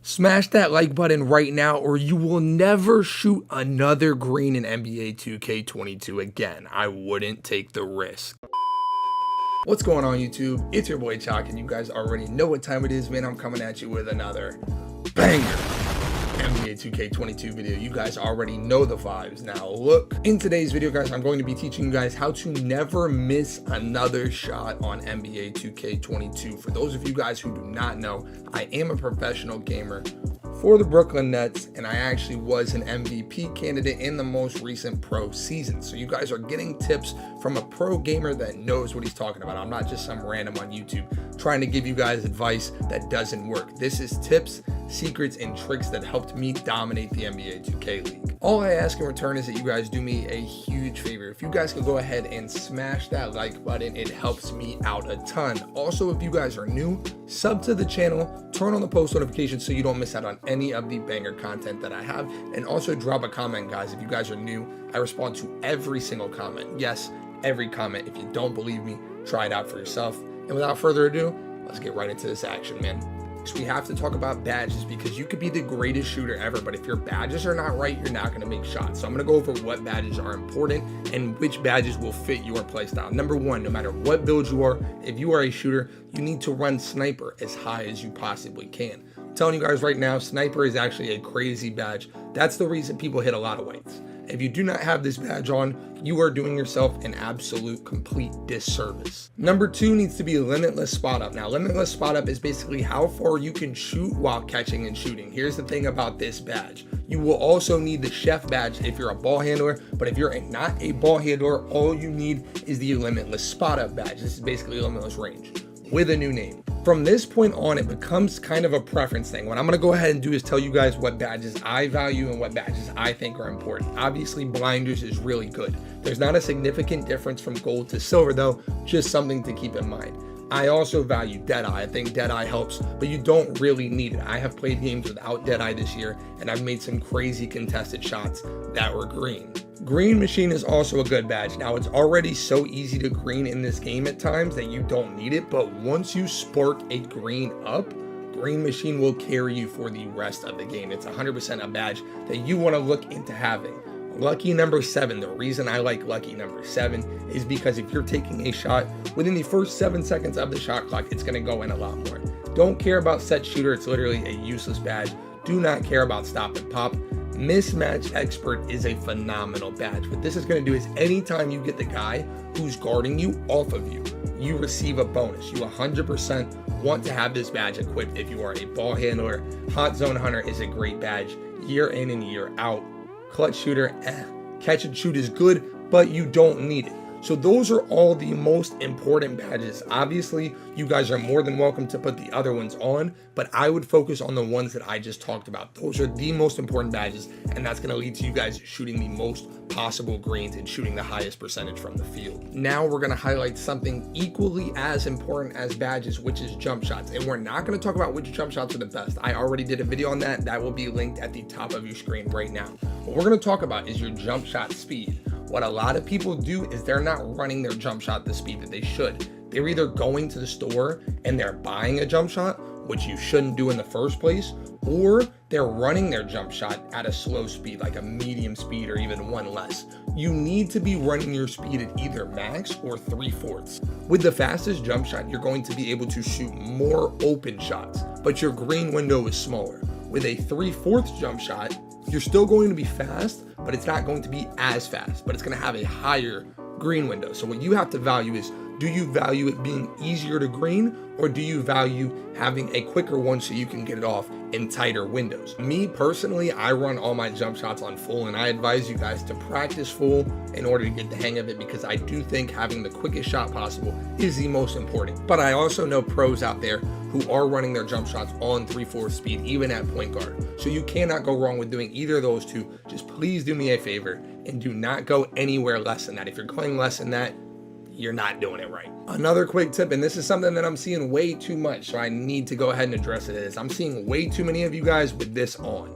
Smash that like button right now or you will never shoot another green in NBA 2K22 again. I wouldn't take the risk. What's going on YouTube? It's your boy Choc and you guys already know what time it is, man. I'm coming at you with another banger NBA 2K22 video. You guys already know the vibes. Now look, in today's video guys, I'm going to be teaching you guys how to never miss another shot on NBA 2K22. For those of you guys who do not know, I am a professional gamer for the Brooklyn Nets, and I actually was an MVP candidate in the most recent pro season. So you guys are getting tips from a pro gamer that knows what he's talking about. I'm not just some random on YouTube trying to give you guys advice that doesn't work. This is tips, secrets, and tricks that helped me dominate the NBA 2K League. All I ask in return is that you guys do me a huge favor. If you guys could go ahead and smash that like button, it helps me out a ton. Also, if you guys are new, sub to the channel, turn on the post notifications so you don't miss out on any of the banger content that I have, and also drop a comment, guys. If you guys are new, I respond to every single comment. Yes, every comment. If you don't believe me, try it out for yourself. And without further ado, let's get right into this action, man. We have to talk about badges because you could be the greatest shooter ever, but if your badges are not right, you're not going to make shots. So I'm going to go over what badges are important and which badges will fit your playstyle. Number one, no matter what build you are, if you are a shooter, you need to run sniper as high as you possibly can. I'm telling you guys right now, sniper is actually a crazy badge. That's the reason people hit a lot of whites. If you do not have this badge on, you are doing yourself an absolute complete disservice. Number two needs to be limitless spot up. Now, limitless spot up is basically how far you can shoot while catching and shooting. Here's the thing about this badge. You will also need the chef badge if you're a ball handler, but if you're not a ball handler, all you need is the limitless spot up badge. This is basically limitless range with a new name. From this point on, it becomes kind of a preference thing. What I'm gonna go ahead and do is tell you guys what badges I value and what badges I think are important. Obviously, blinders is really good. There's not a significant difference from gold to silver though, just something to keep in mind. I also value Deadeye. I think Deadeye helps, but you don't really need it. I have played games without Deadeye this year, and I've made some crazy contested shots that were green. Green Machine is also a good badge. Now, it's already so easy to green in this game at times that you don't need it, but once you spark a green up, Green Machine will carry you for the rest of the game. It's 100% a badge that you want to look into having. Lucky number 7, the reason I like lucky number 7 is because if you're taking a shot within the first 7 seconds of the shot clock, it's going to go in a lot more. Don't care about set shooter, it's literally a useless badge. Do not care about stop and pop. Mismatch expert is a phenomenal badge. What this is going to do is anytime you get the guy who's guarding you off of you, you receive a bonus. You 100% want to have this badge equipped if you are a ball handler. Hot zone hunter is a great badge year in and year out. Clutch shooter, catch and shoot is good, but you don't need it. So those are all the most important badges. Obviously, you guys are more than welcome to put the other ones on, but I would focus on the ones that I just talked about. Those are the most important badges, and that's gonna lead to you guys shooting the most possible greens and shooting the highest percentage from the field. Now we're gonna highlight something equally as important as badges, which is jump shots. And we're not gonna talk about which jump shots are the best. I already did a video on that. That will be linked at the top of your screen right now. What we're gonna talk about is your jump shot speed. What a lot of people do is they're not running their jump shot the speed that they should. They're either going to the store and they're buying a jump shot, which you shouldn't do in the first place, or they're running their jump shot at a slow speed, like a medium speed or even one less. You need to be running your speed at either max or 3/4. With the fastest jump shot, you're going to be able to shoot more open shots, but your green window is smaller. With a 3/4 jump shot, you're still going to be fast, but it's not going to be as fast, but it's going to have a higher green window. So what you have to value is, do you value it being easier to green, or do you value having a quicker one so you can get it off in tighter windows? Me personally, I run all my jump shots on full, and I advise you guys to practice full in order to get the hang of it, because I do think having the quickest shot possible is the most important. But I also know pros out there who are running their jump shots on 3/4 speed, even at point guard. So you cannot go wrong with doing either of those two. Just please do me a favor and do not go anywhere less than that. If you're going less than that, you're not doing it right. Another quick tip, and this is something that I'm seeing way too much, so I need to go ahead and address it, is I'm seeing way too many of you guys with this on.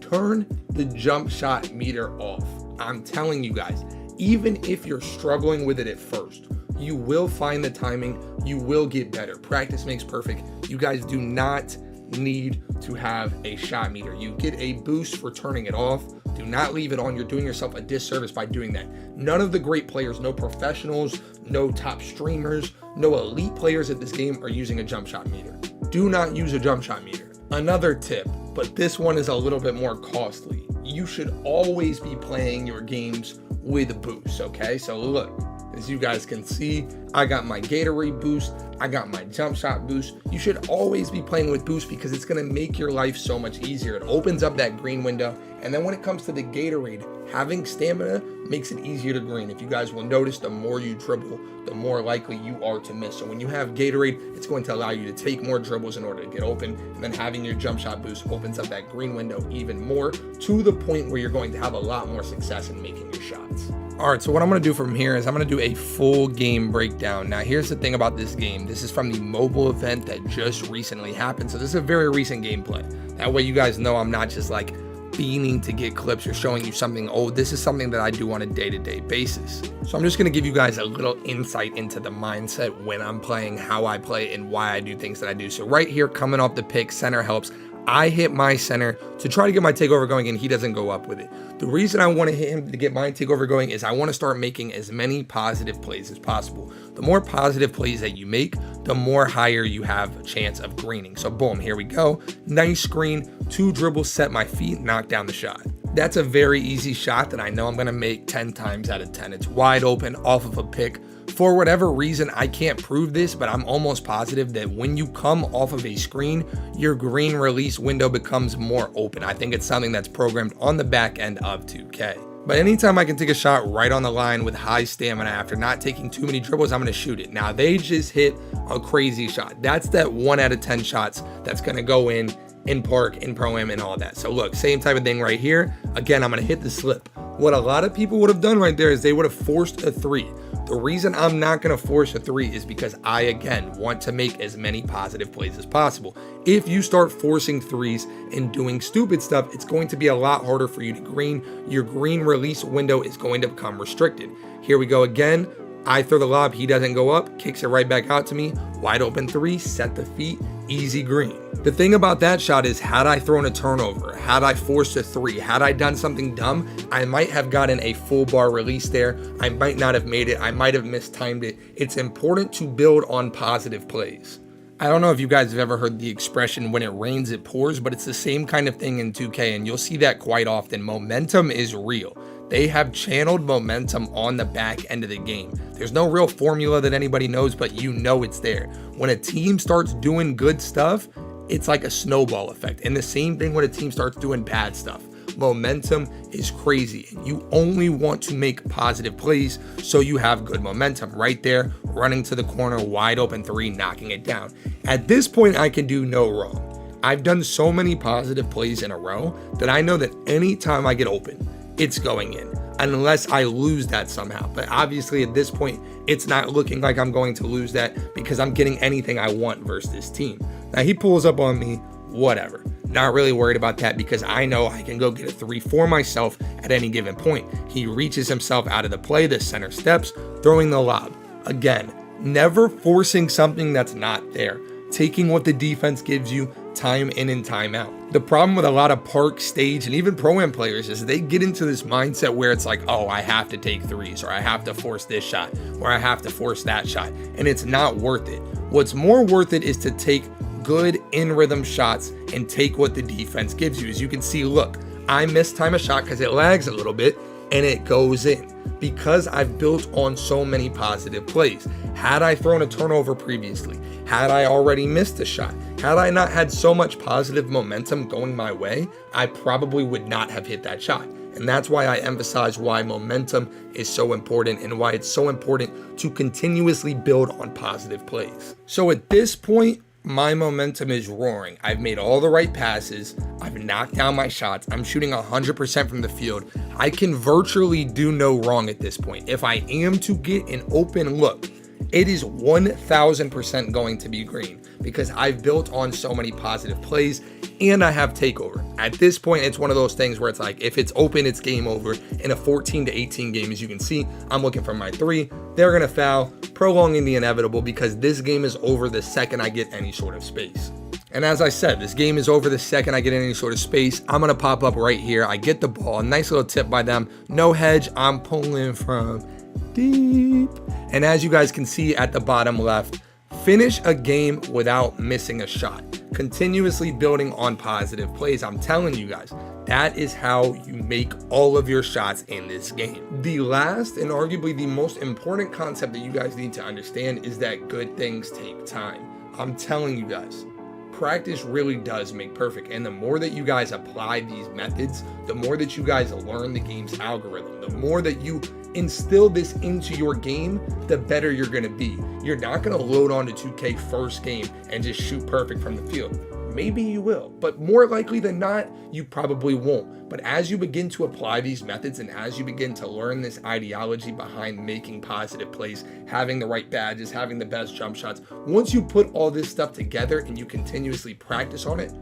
Turn the jump shot meter off. I'm telling you guys, even if you're struggling with it at first, you will find the timing, you will get better. Practice makes perfect. You guys do not need to have a shot meter. You get a boost for turning it off. Do not leave it on. You're doing yourself a disservice by doing that. None of the great players, no professionals, no top streamers, no elite players at this game are using a jump shot meter. Do not use a jump shot meter. Another tip, but this one is a little bit more costly. You should always be playing your games with boosts, okay? So look, as you guys can see, I got my Gatorade boost, I got my jump shot boost. You should always be playing with boost because it's gonna make your life so much easier. It opens up that green window. And then when it comes to the Gatorade, having stamina makes it easier to green. If you guys will notice, the more you dribble, the more likely you are to miss. So when you have Gatorade, it's going to allow you to take more dribbles in order to get open. And then having your jump shot boost opens up that green window even more, to the point where you're going to have a lot more success in making your shots. All right, so what I'm gonna do from here is I'm gonna do a full game breakdown. Now, here's the thing about this game. This is from the mobile event that just recently happened. So this is a very recent gameplay. That way you guys know I'm not just like fiending to get clips or showing you something. Oh, this is something that I do on a day-to-day basis. So I'm just gonna give you guys a little insight into the mindset when I'm playing, how I play, and why I do things that I do. So right here, coming off the pick, center helps. I hit my center to try to get my takeover going, and he doesn't go up with it. The reason I want to hit him to get my takeover going is I want to start making as many positive plays as possible. The more positive plays that you make, the more higher you have a chance of greening. So boom, here we go. Nice screen, 2 dribbles, set my feet, knock down the shot. That's a very easy shot that I know I'm going to make 10 times out of 10. It's wide open off of a pick. For whatever reason, I can't prove this, but I'm almost positive that when you come off of a screen, your green release window becomes more open. I think it's something that's programmed on the back end of 2K. But anytime I can take a shot right on the line with high stamina after not taking too many dribbles, I'm going to shoot it. Now, they just hit a crazy shot. That's that 1 out of 10 shots that's going to go in park, in pro-am, and all that. So look, same type of thing right here. Again, I'm going to hit the slip. What a lot of people would have done right there is they would have forced a 3. The reason I'm not going to force a 3 is because I, again, want to make as many positive plays as possible. If you start forcing 3s and doing stupid stuff, it's going to be a lot harder for you to green. Your green release window is going to become restricted. Here we go again. I throw the lob, he doesn't go up, kicks it right back out to me. Wide open 3, set the feet, easy green. The thing about that shot is, had I thrown a turnover, had I forced a 3, had I done something dumb, I might have gotten a full bar release there. I might not have made it. I might have mistimed it. It's important to build on positive plays. I don't know if you guys have ever heard the expression, when it rains, it pours, but it's the same kind of thing in 2K, and you'll see that quite often. Momentum is real. They have channeled momentum on the back end of the game. There's no real formula that anybody knows, but you know it's there. When a team starts doing good stuff, it's like a snowball effect. And the same thing when a team starts doing bad stuff. Momentum is crazy, and you only want to make positive plays so you have good momentum. Right there, running to the corner, wide open 3, knocking it down. At this point, I can do no wrong. I've done so many positive plays in a row that I know that anytime I get open, it's going in, unless I lose that somehow. But obviously at this point, it's not looking like I'm going to lose that because I'm getting anything I want versus this team. Now he pulls up on me, whatever. Not really worried about that because I know I can go get a 3 for myself at any given point. He reaches himself out of the play, the center steps, throwing the lob. Again, never forcing something that's not there. Taking what the defense gives you time in and time out. The problem with a lot of park, stage, and even pro-am players is they get into this mindset where it's like, oh, I have to take 3s, or I have to force this shot, or I have to force that shot, and it's not worth it. What's more worth it is to take good in-rhythm shots and take what the defense gives you. As you can see, look, I mistime a shot because it lags a little bit, and it goes in because I've built on so many positive plays. Had I thrown a turnover previously, had I already missed a shot, had I not had so much positive momentum going my way, I probably would not have hit that shot. And that's why I emphasize why momentum is so important and why it's so important to continuously build on positive plays. So at this point, my momentum is roaring. I've made all the right passes. I've knocked down my shots. I'm shooting 100% from the field. I can virtually do no wrong at this point. If I am to get an open look, it is 1000% going to be green because I've built on so many positive plays and I have takeover. At this point, it's one of those things where it's like, if it's open, it's game over. In a 14-18 game, as you can see, I'm looking for my 3. They're going to foul, prolonging the inevitable because this game is over the second I get any sort of space. And as I said, this game is over the second I get in any sort of space. I'm going to pop up right here. I get the ball. Nice little tip by them. No hedge. I'm pulling from deep. And as you guys can see at the bottom left, finish a game without missing a shot. Continuously building on positive plays. I'm telling you guys, that is how you make all of your shots in this game. The last and arguably the most important concept that you guys need to understand is that good things take time. I'm telling you guys, practice really does make perfect. And the more that you guys apply these methods, the more that you guys learn the game's algorithm, the more that you instill this into your game, the better you're going to be. You're not going to load onto 2K first game and just shoot perfect from the field. Maybe you will, but more likely than not, you probably won't. But as you begin to apply these methods and as you begin to learn this ideology behind making positive plays, having the right badges, having the best jump shots, once you put all this stuff together and you continuously practice on it,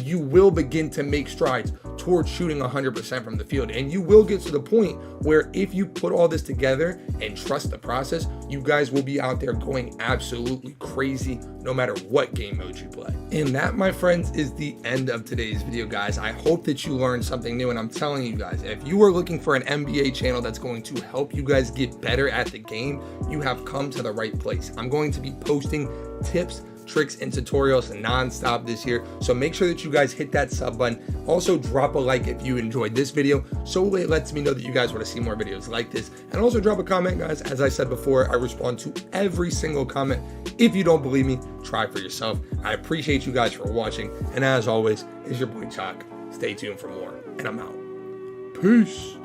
you will begin to make strides towards shooting 100% from the field. And you will get to the point where if you put all this together and trust the process, you guys will be out there going absolutely crazy no matter what game mode you play. And that, my friends, is the end of today's video, guys. I hope that you learned something new. And I'm telling you guys, if you are looking for an NBA channel that's going to help you guys get better at the game, you have come to the right place. I'm going to be posting tips, tricks, and tutorials non-stop this year, so make sure that you guys hit that sub button. Also drop a like if you enjoyed this video, so it lets me know that you guys want to see more videos like this. And also drop a comment, guys. As I said before, I respond to every single comment. If you don't believe me, try for yourself. I appreciate you guys for watching, and as always, it's your boy Choc. Stay tuned for more, and I'm out. Peace.